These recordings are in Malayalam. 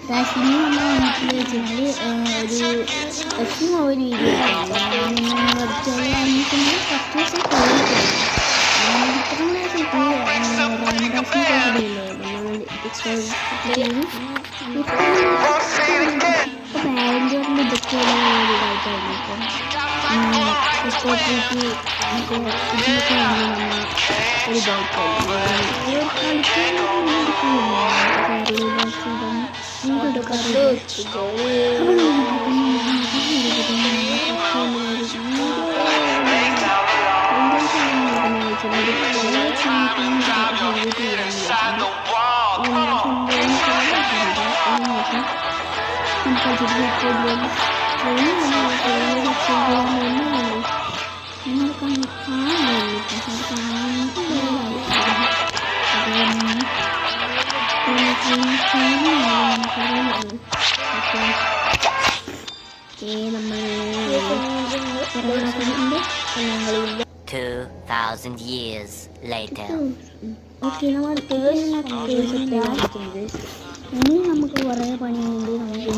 രാഷ്ട്രീയ നമ്മൾ വീട്ടിൽ വെച്ചാൽ ഒരു എപ്പോഴും ഒരു വീഡിയോ പഠിച്ചാൽ പത്ത് ദിവസം പാരൻറ്റോറിൻ്റെ ഇതൊക്കെ ഇതായിട്ടായിരുന്നു ഇപ്പം ഇതിനൊക്കെ നമ്മൾ ഒരു years later. Okay, ഇനി നമുക്ക് കുറേ പണിയുണ്ട്. നമുക്ക്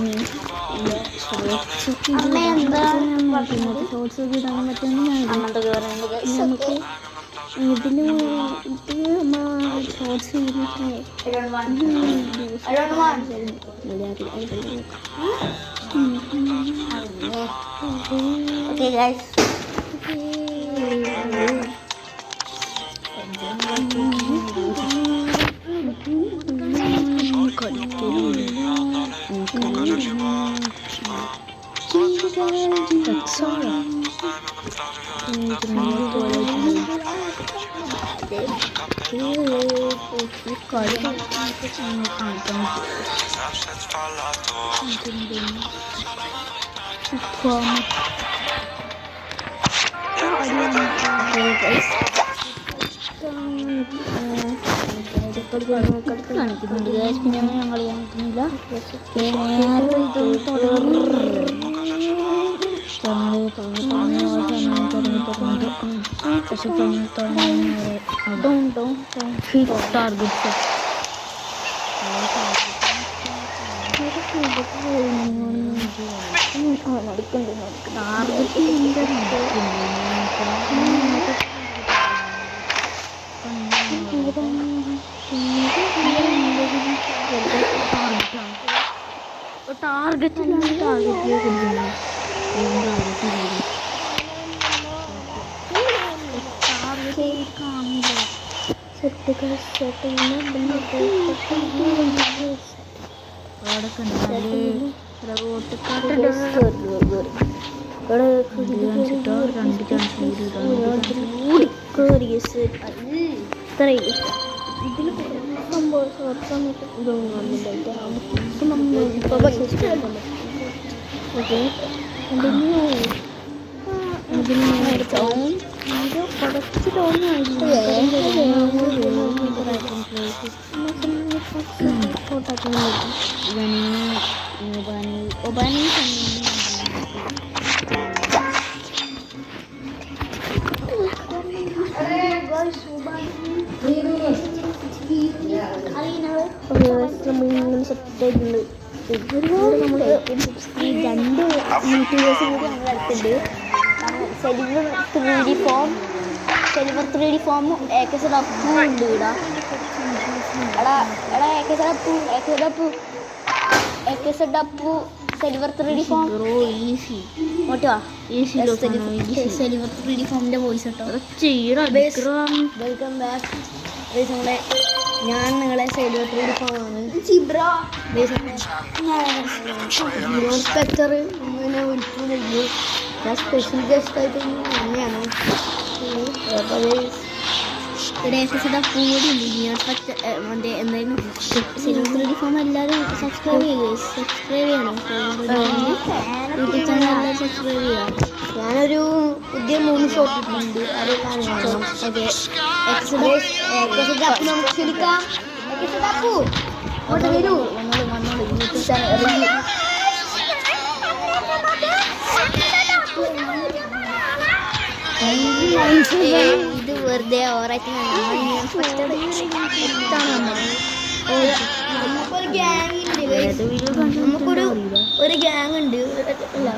ഷോർട്സ് ഒക്കെ ഇടാൻ പറ്റുമെന്ന് നമുക്ക് ഇതിൽ ഷോർട്സ് Okay guys. കാണിക്കുന്നുണ്ട് പിന്നെ ഞങ്ങൾ കാണിക്കുന്നില്ല. രണ്ട് യൂട്യൂബേഴ്സും കൂടി നമ്മുടെ അടുത്തുണ്ട്. സിൽവർ 3D ഫോമും ഏകദേശം അപ്പും ഉണ്ട് ഇവിടെ. ഏകദേശം silver 3D form silver 3D ഫോമിന്റെ വോയിസ് കേട്ടോ. Welcome back. ഞാൻ നിങ്ങളെ സിൽവർ 3D ഫോമാണ്. ഇൻസ്പെക്ടർ ഇങ്ങനെ വിളിക്കുന്നു. ഞാൻ സ്പെഷ്യൽ ഗസ്റ്റ് ആയിട്ട് തന്നെയാണ്. എന്തായാലും സിൽവർ 3D ഫോം എല്ലാവരും സബ്സ്ക്രൈബ് ചെയ്യണം. യൂട്യൂബ് ചാനൽ എല്ലാവരും സബ്സ്ക്രൈബ് ചെയ്യാം. ഞാനൊരു പുതിയ 3 ഷോട്ട് ഇട്ടിട്ടുണ്ട്. അത് കാണണം. ഓക്കെ, നമുക്ക് ക്ഷണിക്കാം. വരൂ, യൂട്യൂബ് ചാനൽ ഇത് വെറുതെ ഓറായിട്ട് നമുക്കൊരു ഒരു ഗ്യാങ് ഉണ്ട്, അല്ല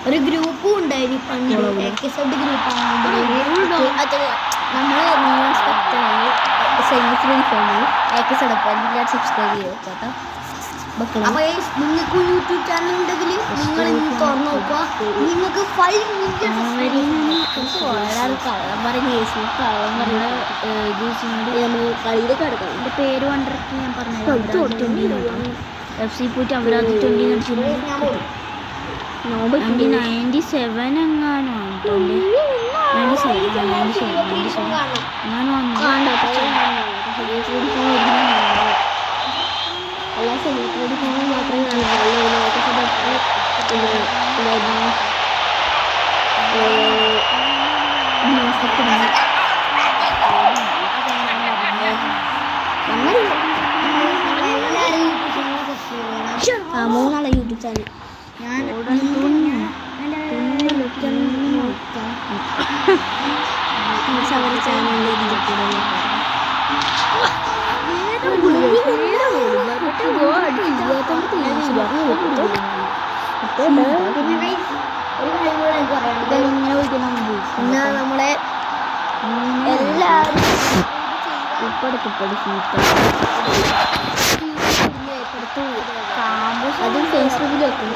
ഒരു ഗ്രൂപ്പും ഉണ്ടായിരുന്നു പണ്ട്. എക്സഡ് ഗ്രൂപ്പാണ് നമ്മള് സബ്സ്ക്രൈബ് ചെയ്യോ കേട്ടോ. അപ്പൊ നിങ്ങൾക്ക് യൂട്യൂബ് ചാനൽ ഉണ്ടെങ്കിൽ നിങ്ങൾ ഇന്ന് തുറന്നു നോക്കുക. നിങ്ങൾക്ക് 5 മില്യൺ കളിയിലേക്ക് കിടക്കാം. എൻ്റെ പേര് കണ്ടിട്ട് ഞാൻ പറഞ്ഞു FC പോയിട്ട് അവരത് 20 97 എങ്ങാനോ 97 എല്ലാ സെലിബ്രിറ്റി ഫോണിൽ മാത്രമേ കാണുള്ളൂ. മൂന്നാളെ യൂട്യൂബ് ചാനൽ നമ്മളെ എല്ലാവരും അതും ഫേസ്ബുക്കിൽ വെക്കും.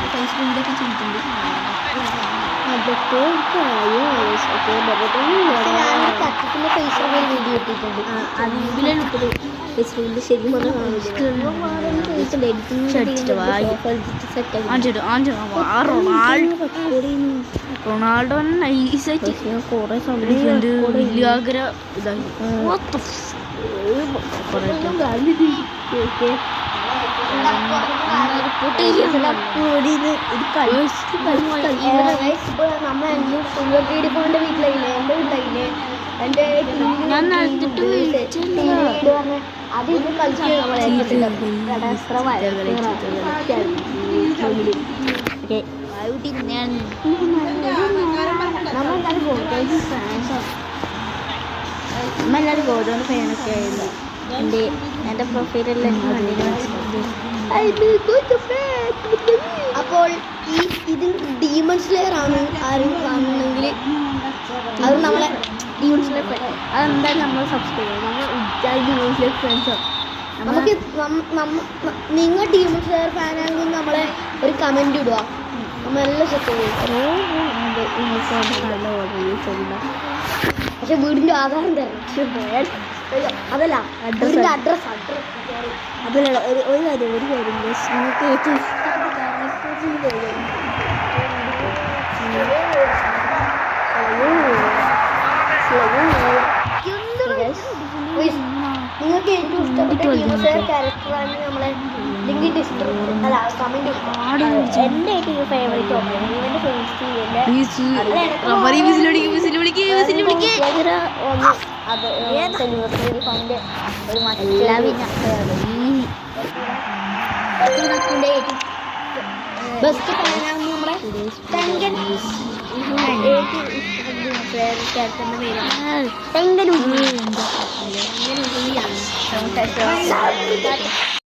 ഫേസ്ബുക്കിലൊക്കെ ചെയ്തിട്ടുണ്ട്. സത്യത്തിൻ്റെ ഫേസ്ബുക്കിൽ വീഡിയോ ഇട്ടിട്ടുണ്ട്. ഫേസ്ബുക്കിൽ ശരിക്കും റൊണാൾഡോ നൈസായിട്ട് കുറെ വലിയാഗ്ര ഇതായി ഞാൻ നടത്തിട്ട് അത് ഇത് കളിച്ചു നമ്മളെല്ലാവരും ഓരോന്ന് ഫാനൊക്കെ ആയിരുന്നു. എൻ്റെ പ്രൊഫൈലെല്ലാം അപ്പോൾ ഇത് ഡീമൺ സ്ലെയർ ആണ്. ആരും കാണുന്നെങ്കിൽ അത് നമ്മളെ ഡീമൺ സ്ലെയർ അതെന്താ നമ്മൾ സബ്സ്ക്രൈബ് ചെയ്യണം. നമ്മൾ ഡീമൺ സ്ലെയർ ഫ്രണ്ട്സോ നമുക്ക് നിങ്ങൾ ഡീമൺ സ്ലെയർ ഫാനാണെങ്കിൽ നമ്മളെ ഒരു കമന്റ് ഇടുക. നമ്മളെല്ലാം സെറ്റ് പക്ഷെ വീടിൻ്റെ ആധാരം തരണം. അതല്ല വീടിൻ്റെ അഡ്രസ് അതല്ല ഒരു കാര്യം നിങ്ങൾക്ക് ഏറ്റവും നിങ്ങൾക്ക് ഏറ്റവും ഇഷ്ടപ്പെട്ട ക്യാരക്ടറാണ് നമ്മളെ ലിങ്ക് ഡിസ്ക്രിപ്ഷൻ അല്ല കമന്റ്. എൻ്റെ ഏറ്റവും ഫേവറേറ്റ് ബെസ്റ്റ് ഫാനാണ് നമ്മളെ തങ്കൻ. ക്യാരക്ടറിൻ്റെ പേരാണ്